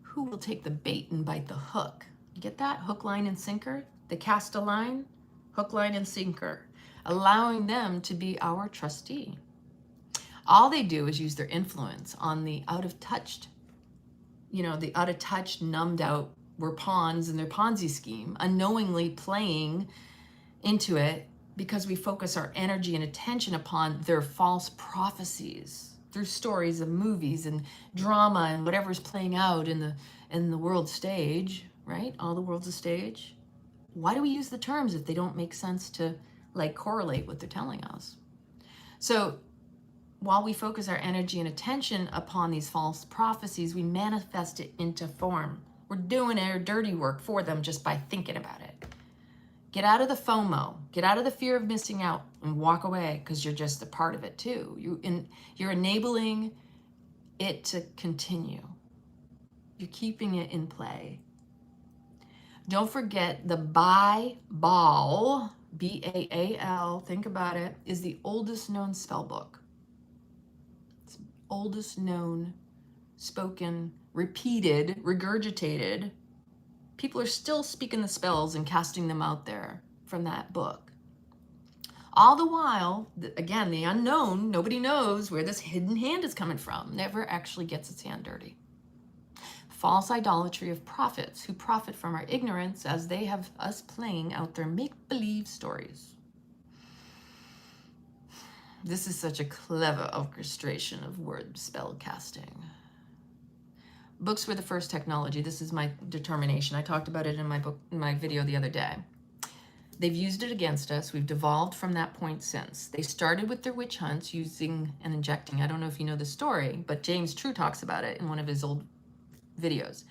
Who will take the bait and bite the hook? You get that? Hook, line, and sinker. They cast a line, hook, line, and sinker, allowing them to be our trustee. All they do is use their influence on the out of touch, numbed out, we're pawns in their Ponzi scheme, unknowingly playing into it because we focus our energy and attention upon their false prophecies through stories of movies and drama and whatever's playing out in the world stage, right? All the world's a stage. Why do we use the terms if they don't make sense to like correlate what they're telling us? So while we focus our energy and attention upon these false prophecies, we manifest it into form. We're doing our dirty work for them just by thinking about it. Get out of the FOMO. Get out of the fear of missing out and walk away because you're just a part of it too. You're enabling it to continue. You're keeping it in play. Don't forget the Bible, B-A-A-L, think about it, is the oldest known spell book. It's the oldest known, spoken, repeated, regurgitated. People are still speaking the spells and casting them out there from that book. All the while, again, the unknown, nobody knows where this hidden hand is coming from, never actually gets its hand dirty. False idolatry of prophets who profit from our ignorance as they have us playing out their make-believe stories. This is such a clever orchestration of word spell casting. Books were the first technology. This is my determination. I talked about it in my book, in my video the other day. They've used it against us. We've devolved from that point since. They started with their witch hunts using and injecting. I don't know if you know the story, but James True talks about it in one of his old videos.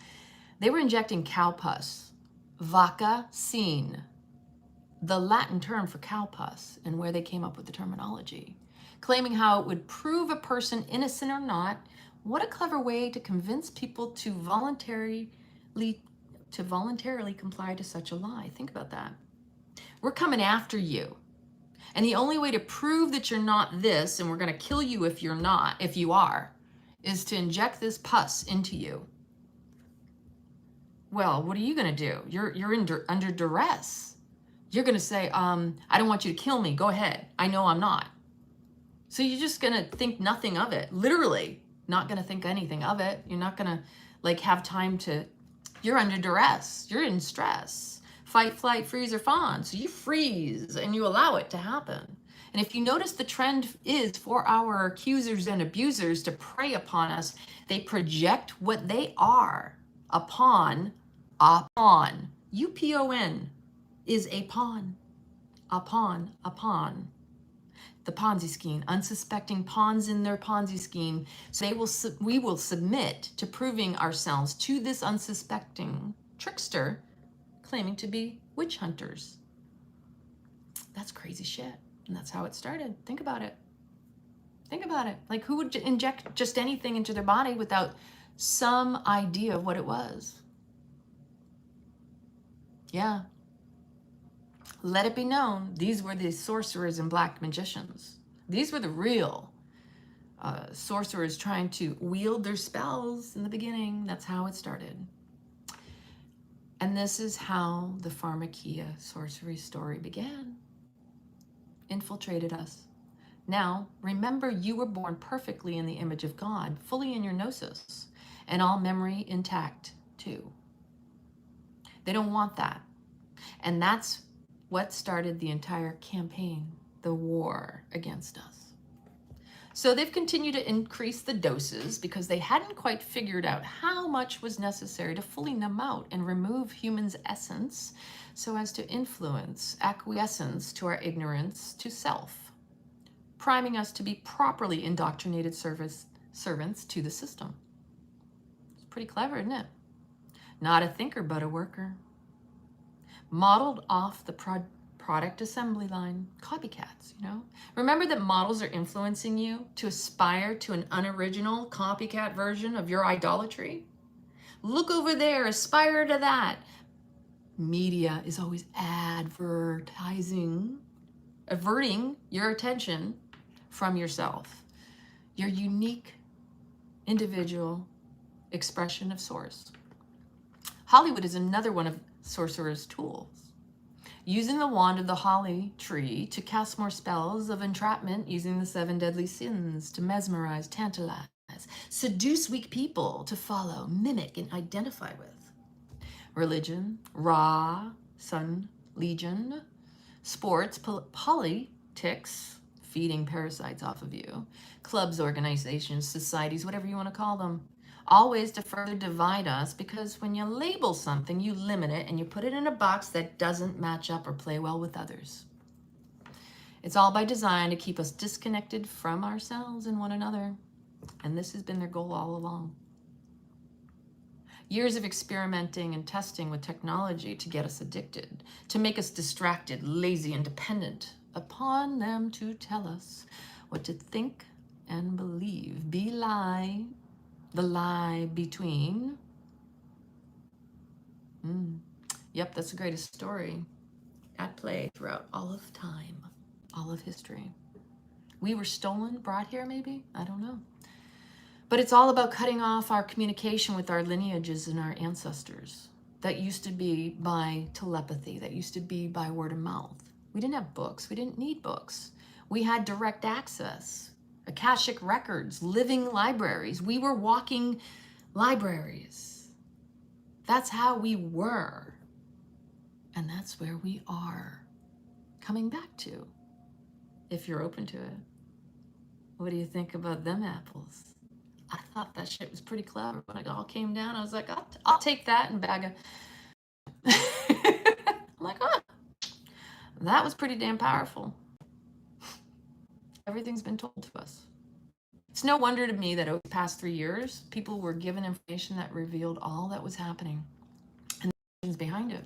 They were injecting cow pus, vaccine, the Latin term for cow pus, and where they came up with the terminology, claiming how it would prove a person innocent or not. What a clever way to convince people to voluntarily comply to such a lie. Think about that. We're coming after you. And the only way to prove that you're not this, and we're going to kill you if you're not, if you are, is to inject this pus into you. Well, what are you going to do? You're under duress. You're going to say, I don't want you to kill me. Go ahead. I know I'm not. So you're just going to think nothing of it. Literally not going to think anything of it. You're not going to like have time to, you're under duress. You're in stress. Fight, flight, freeze, or fawn. So you freeze and you allow it to happen. And if you notice, the trend is for our accusers and abusers to prey upon us. They project what they are upon. U-P-O-N is a pawn. Upon. The Ponzi scheme, unsuspecting pawns in their Ponzi scheme. So we will submit to proving ourselves to this unsuspecting trickster claiming to be witch hunters. That's crazy shit. And that's how it started. Think about it. Think about it. Like, who would inject just anything into their body without some idea of what it was? Yeah. Let it be known, these were the sorcerers and black magicians. These were the real sorcerers trying to wield their spells in the beginning. That's how it started. And this is how the pharmakia sorcery story began. Infiltrated us. Now, remember, you were born perfectly in the image of God, fully in your gnosis, and all memory intact too. They don't want that. And that's what started the entire campaign, the war against us. So they've continued to increase the doses because they hadn't quite figured out how much was necessary to fully numb out and remove humans' essence so as to influence acquiescence to our ignorance to self, priming us to be properly indoctrinated servants to the system. It's pretty clever, isn't it? Not a thinker, but a worker. Modeled off the product assembly line. Copycats, you know? Remember that models are influencing you to aspire to an unoriginal copycat version of your idolatry? Look over there, aspire to that. Media is always averting your attention from yourself, your unique individual expression of source. Hollywood is another one of sorcerer's tools. Using the wand of the holly tree to cast more spells of entrapment, using the 7 deadly sins to mesmerize, tantalize, seduce weak people to follow, mimic, and identify with. Religion, Ra, Sun, Legion, sports, politics, feeding parasites off of you, clubs, organizations, societies, whatever you want to call them. Always to further divide us, because when you label something, you limit it and you put it in a box that doesn't match up or play well with others. It's all by design to keep us disconnected from ourselves and one another. And this has been their goal all along. Years of experimenting and testing with technology to get us addicted, to make us distracted, lazy, and dependent upon them to tell us what to think and believe. The lie between. Yep, that's the greatest story at play throughout all of time, all of history. We were stolen, brought here maybe? I don't know. But it's all about cutting off our communication with our lineages and our ancestors. That used to be by telepathy, that used to be by word of mouth. We didn't have books, we didn't need books. We had direct access. Akashic records, living libraries. We were walking libraries. That's how we were. And that's where we are coming back to, if you're open to it. What do you think about them apples? I thought that shit was pretty clever. When it all came down, I was like, I'll take that and bag of... I'm like, oh, that was pretty damn powerful. Everything's been told to us. It's no wonder to me that over the past 3 years, people were given information that revealed all that was happening and the reasons behind it.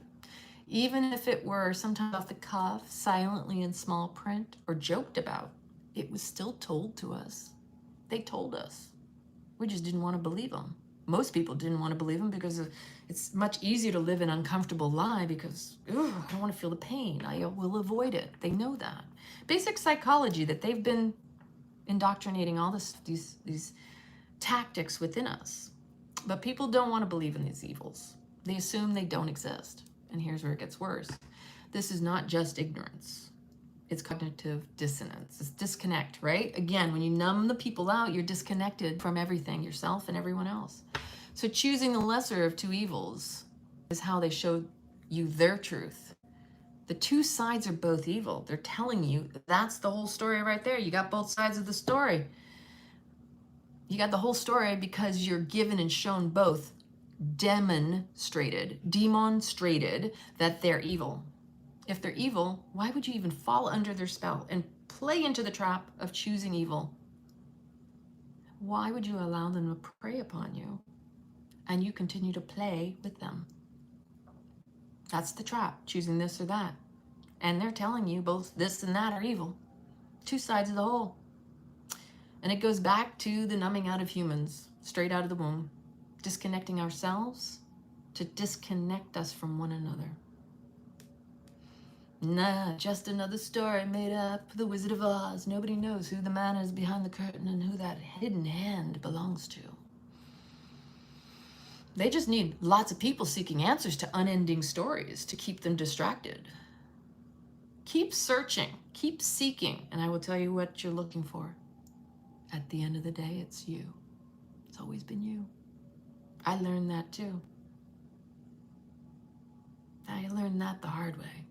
Even if it were sometimes off the cuff, silently in small print, or joked about, it was still told to us. They told us. We just didn't want to believe them. Most people didn't want to believe them because it's much easier to live an uncomfortable lie because, I don't want to feel the pain. I will avoid it. They know that. Basic psychology, that they've been indoctrinating all these tactics within us. But people don't want to believe in these evils. They assume they don't exist. And here's where it gets worse. This is not just ignorance. It's cognitive dissonance. It's disconnect, right? Again, when you numb the people out, you're disconnected from everything, yourself and everyone else. So choosing the lesser of two evils is how they showed you their truth. The two sides are both evil. They're telling you that's the whole story right there. You got both sides of the story. You got the whole story because you're given and shown both, demonstrated that they're evil. If they're evil, why would you even fall under their spell and play into the trap of choosing evil? Why would you allow them to prey upon you and you continue to play with them? That's the trap, choosing this or that. And they're telling you both this and that are evil. Two sides of the whole. And it goes back to the numbing out of humans, straight out of the womb, disconnecting ourselves to disconnect us from one another. Nah, just another story made up for the Wizard of Oz. Nobody knows who the man is behind the curtain and who that hidden hand belongs to. They just need lots of people seeking answers to unending stories to keep them distracted. Keep searching, keep seeking, and I will tell you what you're looking for. At the end of the day, it's you. It's always been you. I learned that too. I learned that the hard way.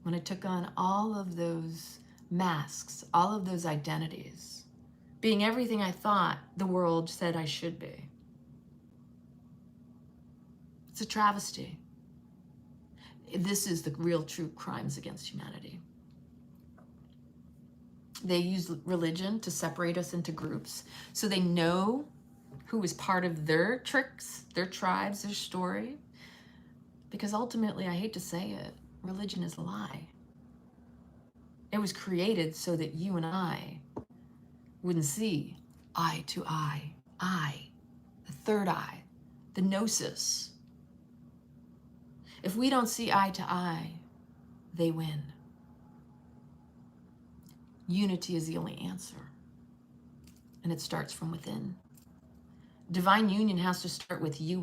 When I took on all of those masks, all of those identities, being everything I thought the world said I should be. It's a travesty. This is the real true crimes against humanity. They use religion to separate us into groups so they know who is part of their tricks, their tribes, their story. Because ultimately, I hate to say it, religion is a lie. It was created so that you and I wouldn't see eye to eye, the third eye, the gnosis. If we don't see eye to eye, they win. Unity is the only answer, and it starts from within. Divine union has to start with you.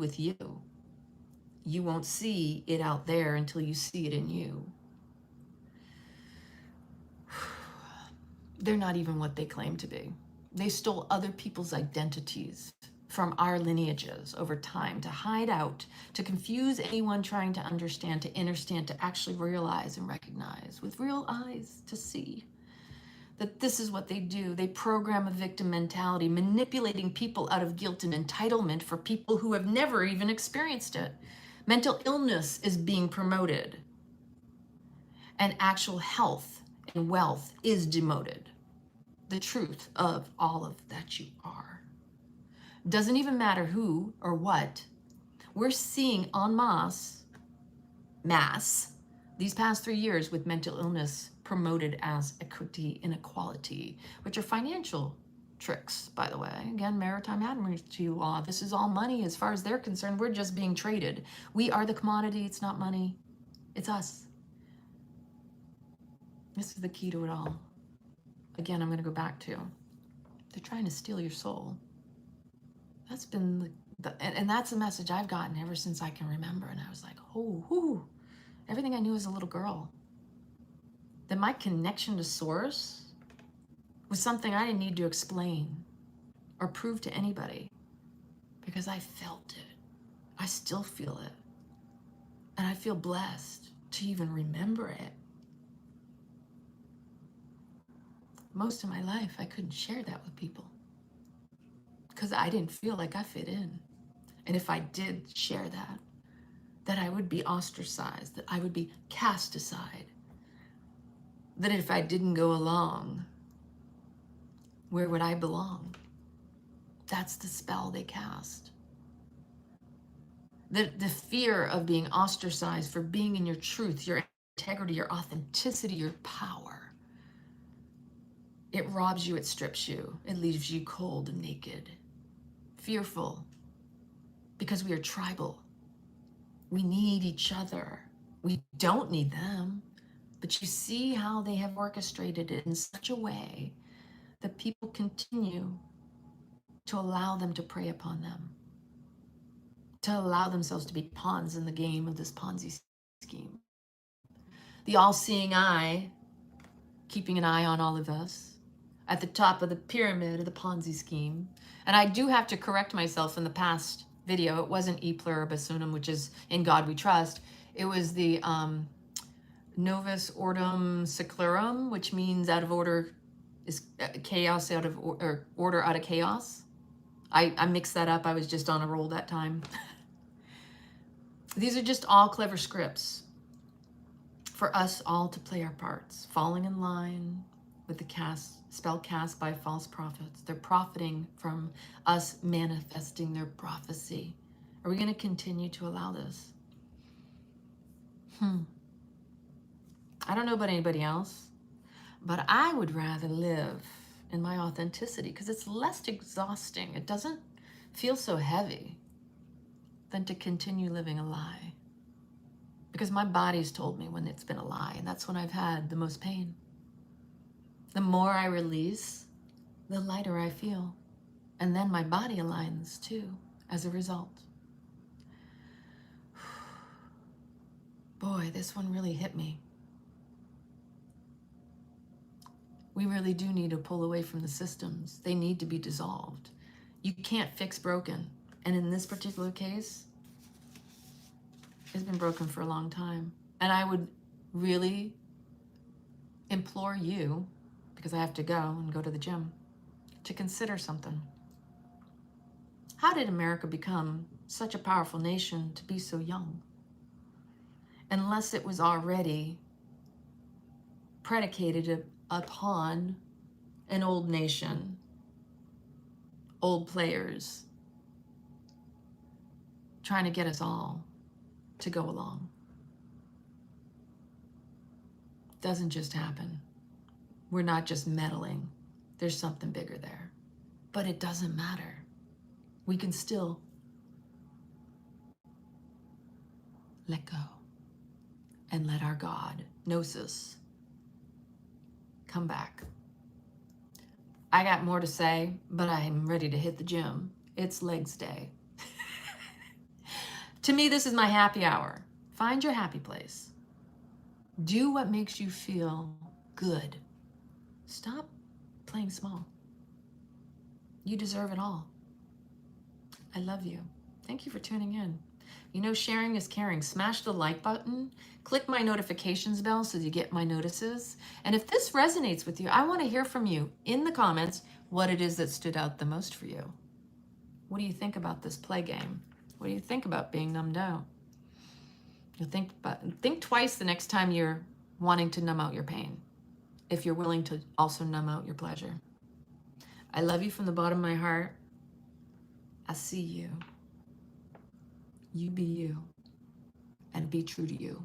You won't see it out there until you see it in you. They're not even what they claim to be. They stole other people's identities from our lineages over time to hide out, to confuse anyone trying to understand, to understand, to actually realize and recognize with real eyes to see that this is what they do. They program a victim mentality, manipulating people out of guilt and entitlement for people who have never even experienced it. Mental illness is being promoted, and actual health and wealth is demoted. The truth of all of that you are. Doesn't even matter who or what. We're seeing en masse, these past 3 years with mental illness promoted as equity, inequality, which are financial tricks, by the way. Again, maritime admiralty law. This is all money as far as they're concerned. We're just being traded. We are the commodity. It's not money. It's us. This is the key to it all. Again, I'm going to go back to, they're trying to steal your soul. That's been, and that's a message I've gotten ever since I can remember. And I was like, everything I knew as a little girl. That my connection to source was something I didn't need to explain or prove to anybody because I felt it. I still feel it. And I feel blessed to even remember it. most of my life, I couldn't share that with people because I didn't feel like I fit in. And if I did share that I would be ostracized, that I would be cast aside, that if I didn't go along, where would I belong? That's the spell they cast. The fear of being ostracized for being in your truth, your integrity, your authenticity, your power. It robs you, it strips you, it leaves you cold and naked, fearful, because we are tribal. We need each other. We don't need them. But you see how they have orchestrated it in such a way that people continue to allow them to prey upon them, to allow themselves to be pawns in the game of this Ponzi scheme. The all-seeing eye, keeping an eye on all of us, at the top of the pyramid of the Ponzi scheme. And I do have to correct myself in the past video. It wasn't E pluribus unum, which is in God we trust. It was the novus ordum seclorum, which means out of order is chaos out of or order out of chaos. I mixed that up. I was just on a roll that time. These are just all clever scripts for us all to play our parts, falling in line with the spell cast by false prophets. They're profiting from us manifesting their prophecy. Are we going to continue to allow this? I don't know about anybody else, but I would rather live in my authenticity because it's less exhausting. It doesn't feel so heavy than to continue living a lie. Because my body's told me when it's been a lie, and that's when I've had the most pain. The more I release, the lighter I feel. And then my body aligns too, as a result. Boy, this one really hit me. We really do need to pull away from the systems. They need to be dissolved. You can't fix broken. And in this particular case, it's been broken for a long time. And I would really implore you, because I have to go and go to the gym, to consider something. How did America become such a powerful nation to be so young? Unless it was already predicated upon an old nation, old players, trying to get us all to go along. Doesn't just happen. We're not just meddling. There's something bigger there. But it doesn't matter. We can still let go and let our God, Gnosis, come back. I got more to say, but I'm ready to hit the gym. It's legs day. To me, this is my happy hour. Find your happy place. Do what makes you feel good. Stop playing small. You deserve it all. I love you. Thank you for tuning in. You know, sharing is caring. Smash the like button. Click my notifications bell so you get my notices. And if this resonates with you, I want to hear from you in the comments what it is that stood out the most for you. What do you think about this play game? What do you think about being numbed out? You think twice the next time you're wanting to numb out your pain, if you're willing to also numb out your pleasure. I love you from the bottom of my heart. I see you. You be you, and be true to you.